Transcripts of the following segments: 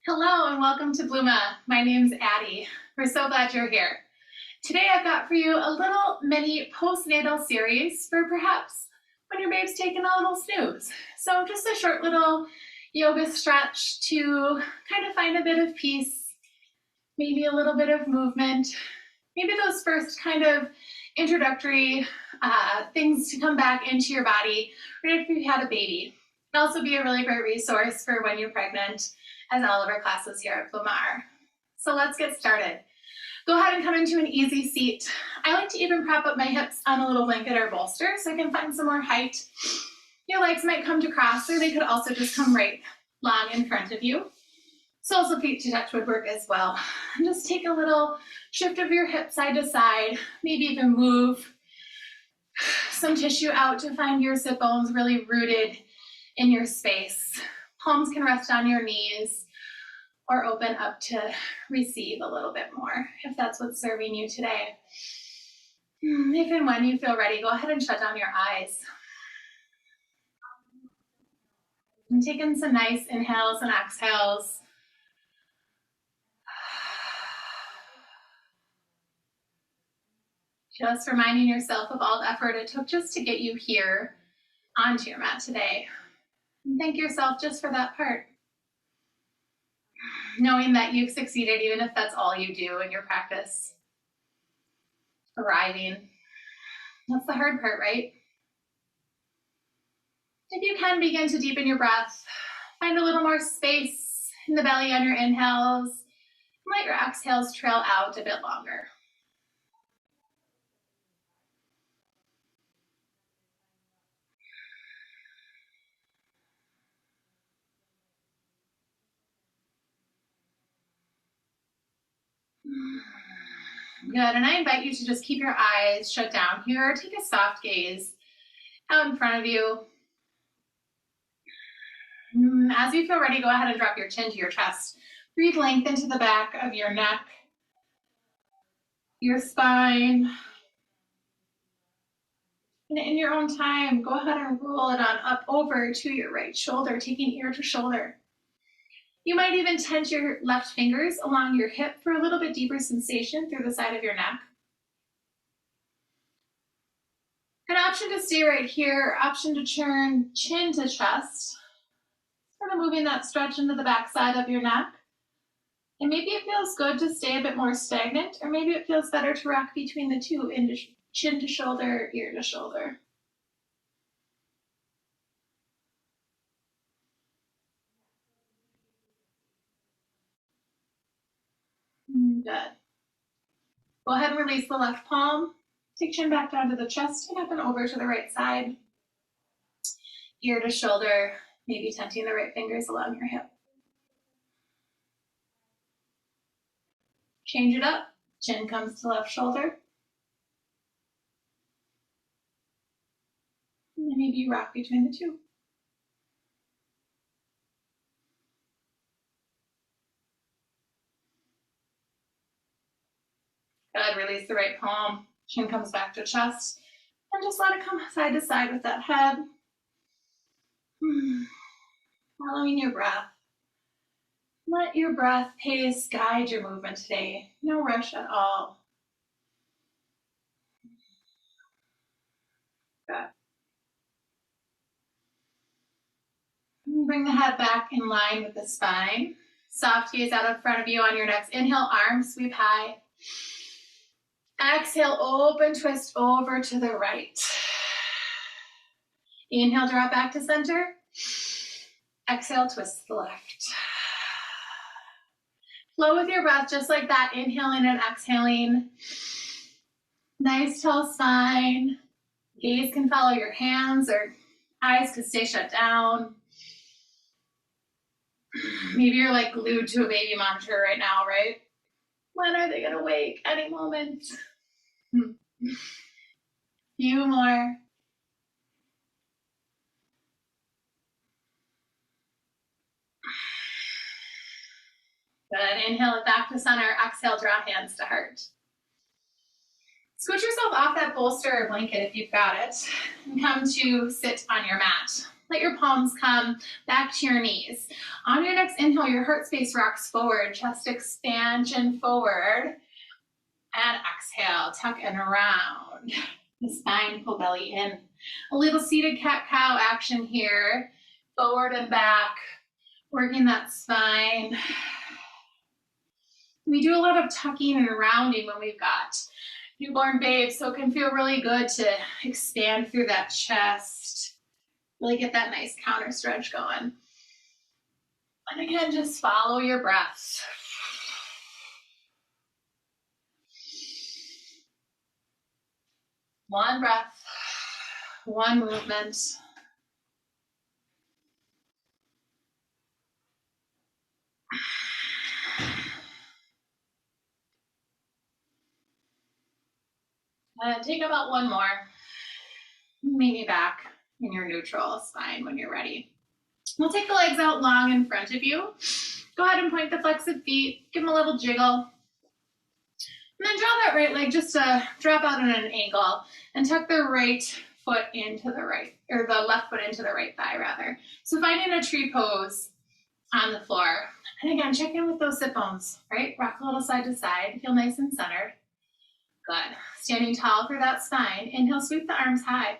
Hello and welcome to Blooma. My name's Addie. We're so glad you're here. Today I've got for you a little mini postnatal series for perhaps when your babe's taking a little snooze. So just a short little yoga stretch to kind of find a bit of peace, maybe a little bit of movement, maybe those first kind of introductory things to come back into your body right after you had a baby. It can also be a really great resource for when you're pregnant, as all of our classes here at Blooma are. So let's get started. Go ahead and come into an easy seat. I like to even prop up my hips on a little blanket or bolster so I can find some more height. Your legs might come to cross, or they could also just come right long in front of you. Soles of feet to touch would work as well. And just take a little shift of your hip side to side, maybe even move some tissue out to find your sit bones really rooted in your space. Palms can rest on your knees or open up to receive a little bit more if that's what's serving you today. If and when you feel ready, go ahead and shut down your eyes. And take in some nice inhales and exhales. Just reminding yourself of all the effort it took just to get you here onto your mat today. And thank yourself just for that part. Knowing that you've succeeded, even if that's all you do in your practice. Arriving. That's the hard part, right? If you can, begin to deepen your breath. Find a little more space in the belly on your inhales. And let your exhales trail out a bit longer. Good, and I invite you to just keep your eyes shut down here. Take a soft gaze out in front of you. As you feel ready, go ahead and drop your chin to your chest. Breathe length into the back of your neck, your spine. And in your own time, go ahead and roll it on up over to your right shoulder, taking ear to shoulder. You might even tense your left fingers along your hip for a little bit deeper sensation through the side of your neck. An option to stay right here, option to turn chin to chest. Sort of moving that stretch into the back side of your neck. And maybe it feels good to stay a bit more stagnant, or maybe it feels better to rock between the two, into chin to shoulder, ear to shoulder. Good. Go ahead and release the left palm. Take chin back down to the chest and up and over to the right side. Ear to shoulder, maybe tenting the right fingers along your hip. Change it up. Chin comes to left shoulder. And then maybe you rock between the two. Good, release the right palm. Chin comes back to chest. And just let it come side to side with that head. Following your breath. Let your breath pace guide your movement today. No rush at all. Good. Bring the head back in line with the spine. Soft gaze out in front of you on your next inhale, arms sweep high. Exhale, open twist over to the right. Inhale, drop back to center. Exhale, twist to the left. Flow with your breath just like that, inhaling and exhaling. Nice tall spine. Gaze can follow your hands, or eyes can stay shut down. Maybe you're like glued to a baby monitor right now, right? When are they gonna wake? Any moment. Few more. Good, inhale it back to center, exhale, draw hands to heart. Scoot yourself off that bolster or blanket if you've got it, and come to sit on your mat. Let your palms come back to your knees. On your next inhale, your heart space rocks forward, chest expansion forward. And exhale, tuck and around. The spine, pull belly in. A little seated cat-cow action here. Forward and back, working that spine. We do a lot of tucking and rounding when we've got newborn babes, so it can feel really good to expand through that chest. Really get that nice counter stretch going. And again, just follow your breath. One breath, one movement. And take about one more. Meet me back in your neutral spine when you're ready. We'll take the legs out long in front of you. Go ahead and point the flexed feet. Give them a little jiggle. And then draw that right leg just to drop out at an angle and tuck the right foot into the right, or the left foot into the right thigh rather. So finding a tree pose on the floor. And again, check in with those sit bones, right? Rock a little side to side, feel nice and centered. Good. Standing tall through that spine. Inhale, sweep the arms high.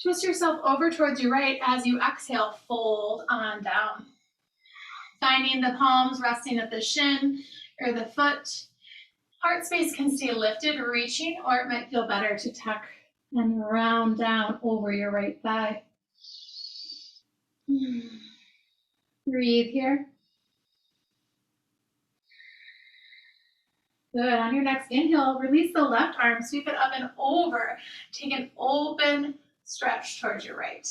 Twist yourself over towards your right as you exhale, fold on down. Finding the palms resting at the shin or the foot. Heart space can stay lifted, reaching, or it might feel better to tuck and round down over your right thigh. Breathe here. Good. On your next inhale, release the left arm, sweep it up and over. Take an open stretch towards your right.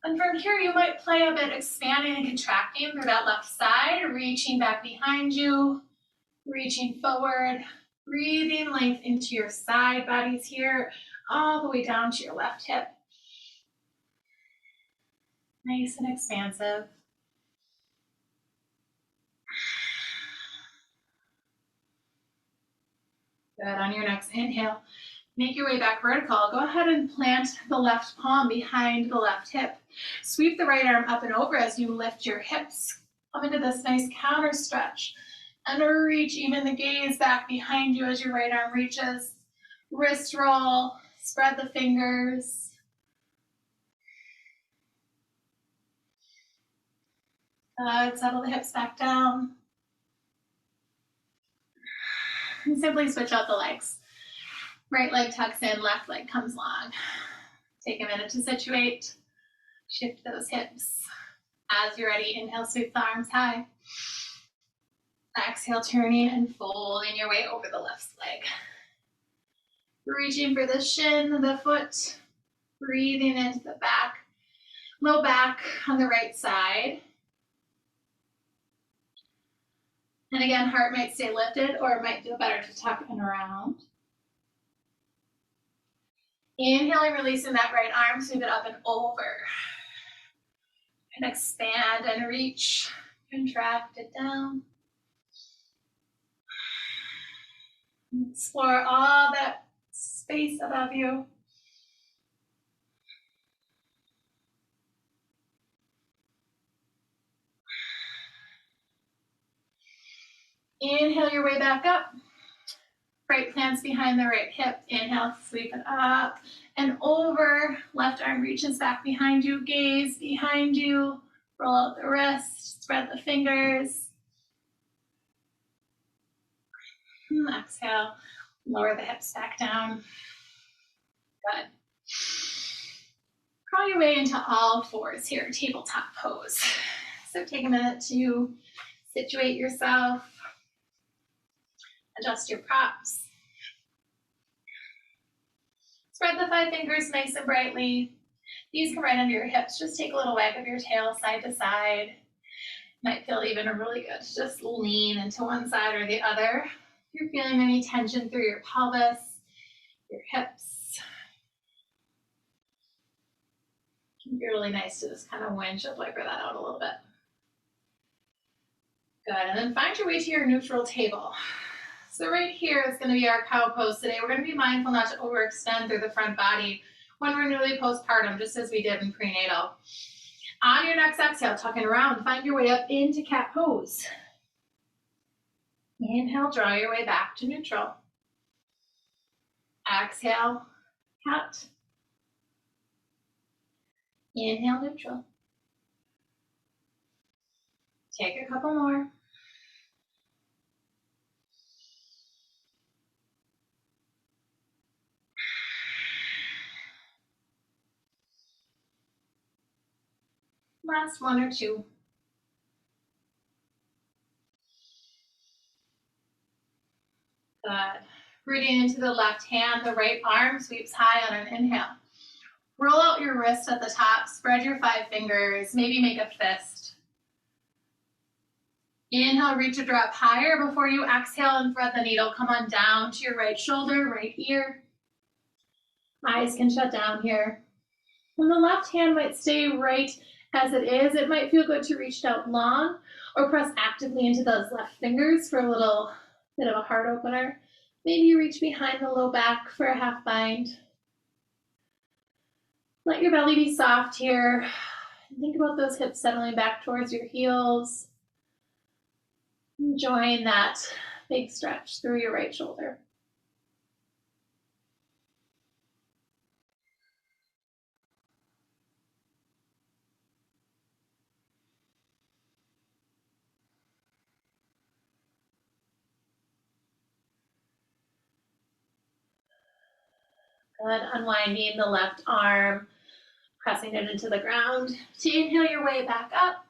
And from here, you might play a bit expanding and contracting through that left side, reaching back behind you, reaching forward, breathing length into your side bodies here, all the way down to your left hip. Nice and expansive. Good. On your next inhale, make your way back vertical. Go ahead and plant the left palm behind the left hip. Sweep the right arm up and over as you lift your hips. Come into this nice counter stretch. And reach even the gaze back behind you as your right arm reaches. Wrist roll, spread the fingers. Good. Settle the hips back down. And simply switch out the legs. Right leg tucks in, left leg comes long. Take a minute to situate. Shift those hips. As you're ready, inhale, sweep the arms high. Exhale, turning and folding your way over the left leg. Reaching for the shin, the foot. Breathing into the back. Low back on the right side. And again, heart might stay lifted or it might feel better to tuck and around. Inhaling, releasing that right arm, sweep it up and over. And expand and reach, contract it down. Explore all that space above you. Inhale your way back up. Right plants behind the right hip. Inhale, sweep it up and over. Left arm reaches back behind you. Gaze behind you. Roll out the wrist. Spread the fingers. Exhale. Lower the hips back down. Good. Crawl your way into all fours here, tabletop pose. So take a minute to situate yourself. Adjust your props. Spread the 5 fingers nice and brightly. These come right under your hips. Just take a little wag of your tail side to side. Might feel even really good to just lean into one side or the other. If you're feeling any tension through your pelvis, your hips, it can be really nice to just kind of windshield wiper that out a little bit. Good, and then find your way to your neutral table. So right here is going to be our cow pose today. We're going to be mindful not to overextend through the front body. when we're newly postpartum, just as we did in prenatal. On your next exhale, tucking around, find your way up into cat pose. Inhale, draw your way back to neutral. Exhale, cat. Inhale, neutral. Take a couple more. Last one or two. Good. Rooting into the left hand, the right arm sweeps high on an inhale. Roll out your wrist at the top, spread your 5 fingers, maybe make a fist. Inhale, reach or drop higher before you exhale and thread the needle. Come on down to your right shoulder, right ear. Eyes can shut down here. And the left hand might stay right as it is. It might feel good to reach out long or press actively into those left fingers for a little bit of a heart opener. Maybe you reach behind the low back for a half bind. Let your belly be soft here. Think about those hips settling back towards your heels. Enjoying that big stretch through your right shoulder. Good. Unwinding the left arm, pressing it into the ground. To inhale your way back up.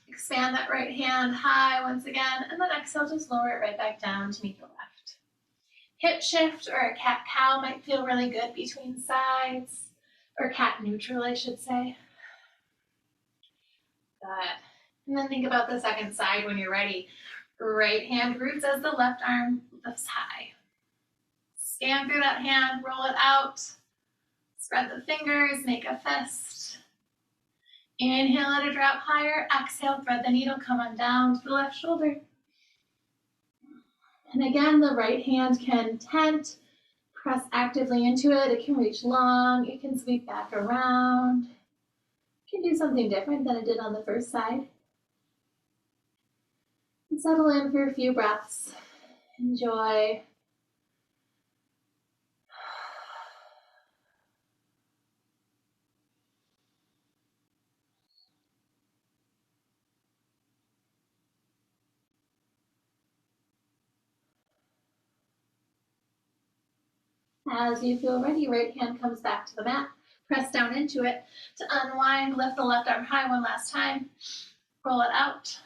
Expand that right hand high once again, and then exhale, just lower it right back down to meet the left. Hip shift or a cat-cow might feel really good between sides, or cat neutral, I should say. Good. And then think about the second side when you're ready. Right hand roots as the left arm lifts high. Scan through that hand, roll it out. Spread the fingers, make a fist. Inhale, let it drop higher. Exhale, thread the needle, come on down to the left shoulder. And again, the right hand can tent, press actively into it. It can reach long, it can sweep back around. It can do something different than it did on the first side. And settle in for a few breaths. Enjoy. As you feel ready, right hand comes back to the mat. Press down into it to unwind. Lift the left arm high one last time. Roll it out.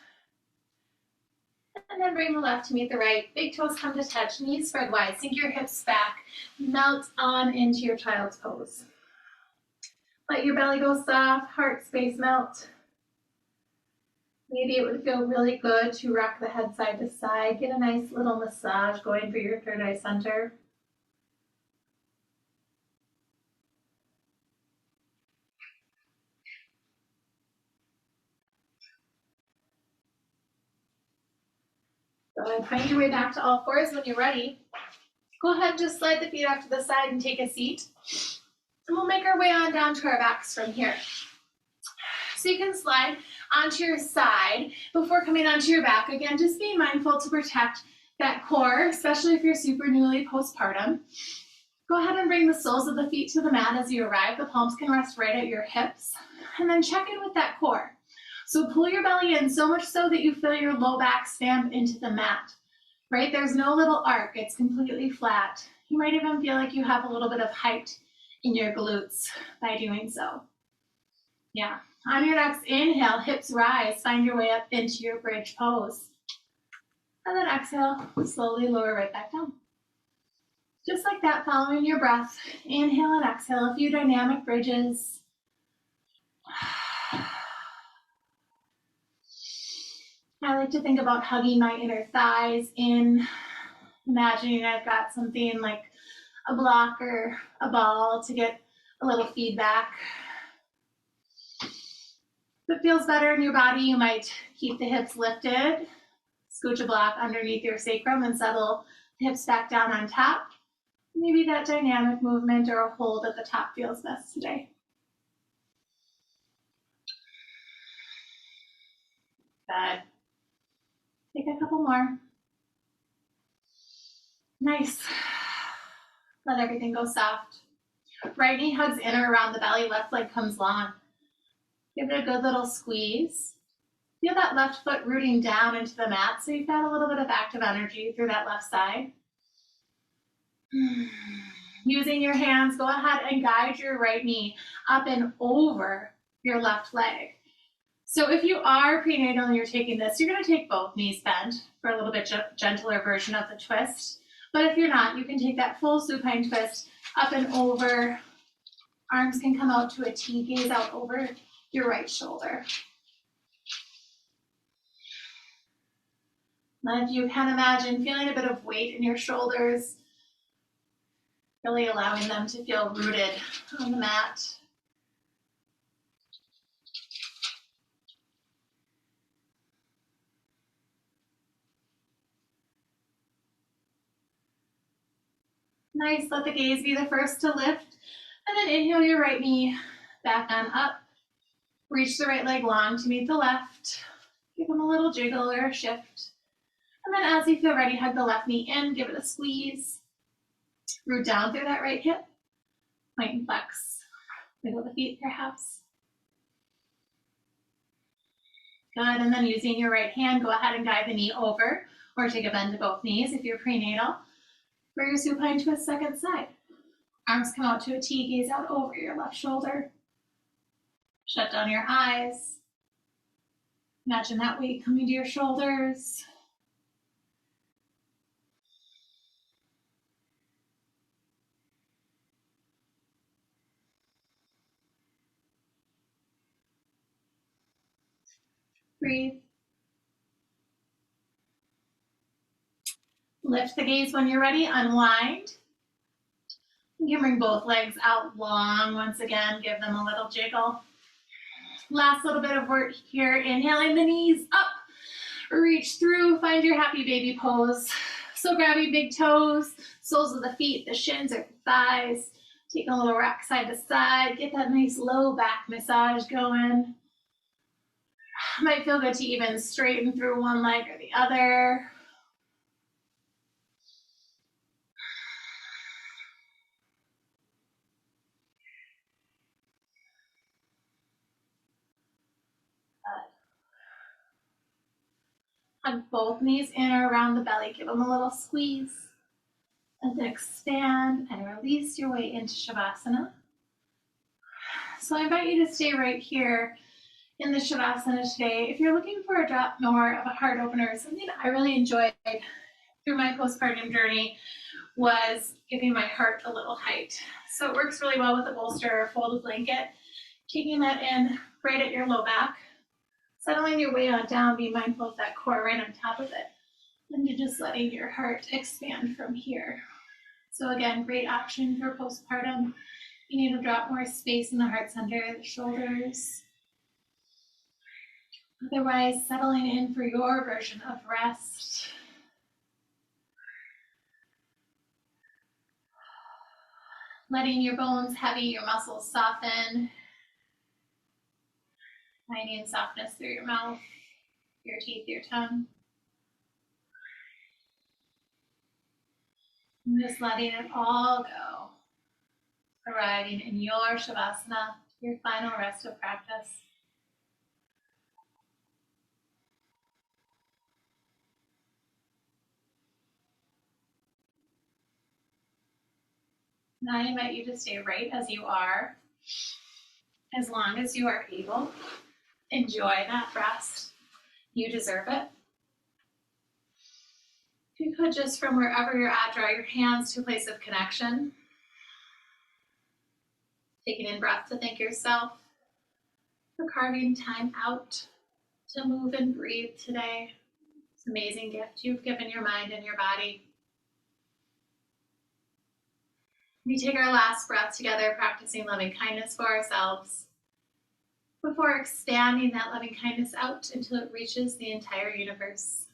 And then bring the left to meet the right. Big toes come to touch. Knees spread wide. Sink your hips back. Melt on into your child's pose. Let your belly go soft. Heart space melt. Maybe it would feel really good to rock the head side to side. Get a nice little massage going for your third eye center. Good. Find your way back to all fours when you're ready. Go ahead and just slide the feet off to the side and take a seat. And we'll make our way on down to our backs from here. So you can slide onto your side before coming onto your back. Again, just be mindful to protect that core, especially if you're super newly postpartum. Go ahead and bring the soles of the feet to the mat as you arrive. The palms can rest right at your hips. And then check in with that core. So pull your belly in so much so that you feel your low back stamp into the mat, right? There's no little arc. It's completely flat. You might even feel like you have a little bit of height in your glutes by doing so. Yeah. On your next inhale, hips rise. Find your way up into your bridge pose. And then exhale, slowly lower right back down. Just like that, following your breath. Inhale and exhale, a few dynamic bridges. I like to think about hugging my inner thighs in, imagining I've got something like a block or a ball to get a little feedback. If it feels better in your body, you might keep the hips lifted, scooch a block underneath your sacrum and settle the hips back down on top. Maybe that dynamic movement or a hold at the top feels best today. Good. Take a couple more. Nice. Let everything go soft. Right knee hugs in or around the belly, left leg comes long. Give it a good little squeeze. Feel that left foot rooting down into the mat, so you've got a little bit of active energy through that left side. Using your hands, go ahead and guide your right knee up and over your left leg. So if you are prenatal and you're taking this, you're going to take both knees bent for a little bit gentler version of the twist. But if you're not, you can take that full supine twist up and over. Arms can come out to a T, gaze out over your right shoulder. And if you can imagine feeling a bit of weight in your shoulders, really allowing them to feel rooted on the mat. Nice, let the gaze be the first to lift, and then inhale your right knee back on up. Reach the right leg long to meet the left. Give them a little jiggle or a shift. And then as you feel ready, hug the left knee in, give it a squeeze. Root down through that right hip. Point and flex. Wiggle the feet perhaps. Good, and then using your right hand, go ahead and guide the knee over or take a bend to both knees if you're prenatal. For your supine twist, second side. Arms come out to a T, gaze out over your left shoulder. Shut down your eyes. Imagine that weight coming to your shoulders. Breathe. Lift the gaze when you're ready, unwind. You can bring both legs out long once again, give them a little jiggle. Last little bit of work here, inhaling the knees up, reach through, find your happy baby pose. So grab your big toes, soles of the feet, the shins or the thighs. Take a little rock side to side, get that nice low back massage going. Might feel good to even straighten through one leg or the other. Hug both knees in or around the belly. Give them a little squeeze. And then expand and release your way into Shavasana. So I invite you to stay right here in the Shavasana today. If you're looking for a drop more of a heart opener, something I really enjoyed through my postpartum journey was giving my heart a little height. So it works really well with a bolster or a folded blanket. Taking that in right at your low back. Settling your way on down, be mindful of that core right on top of it. And you're just letting your heart expand from here. So again, great option for postpartum. You need to drop more space in the heart center, the shoulders. Otherwise, settling in for your version of rest. Letting your bones heavy, your muscles soften. Finding softness through your mouth, your teeth, your tongue. And just letting it all go. Arriving in your Shavasana, your final rest of practice. Now I invite you to stay right as you are, as long as you are able. Enjoy that rest. You deserve it. If you could, just from wherever you're at, draw your hands to a place of connection. Taking in breath to thank yourself for carving time out to move and breathe today. It's an amazing gift you've given your mind and your body. We take our last breath together, practicing loving kindness for ourselves before expanding that loving kindness out until it reaches the entire universe.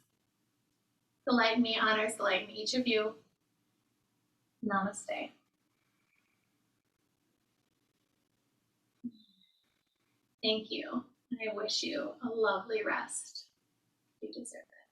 The light in me honors the light in each of you. Namaste. Thank you, and I wish you a lovely rest. You deserve it.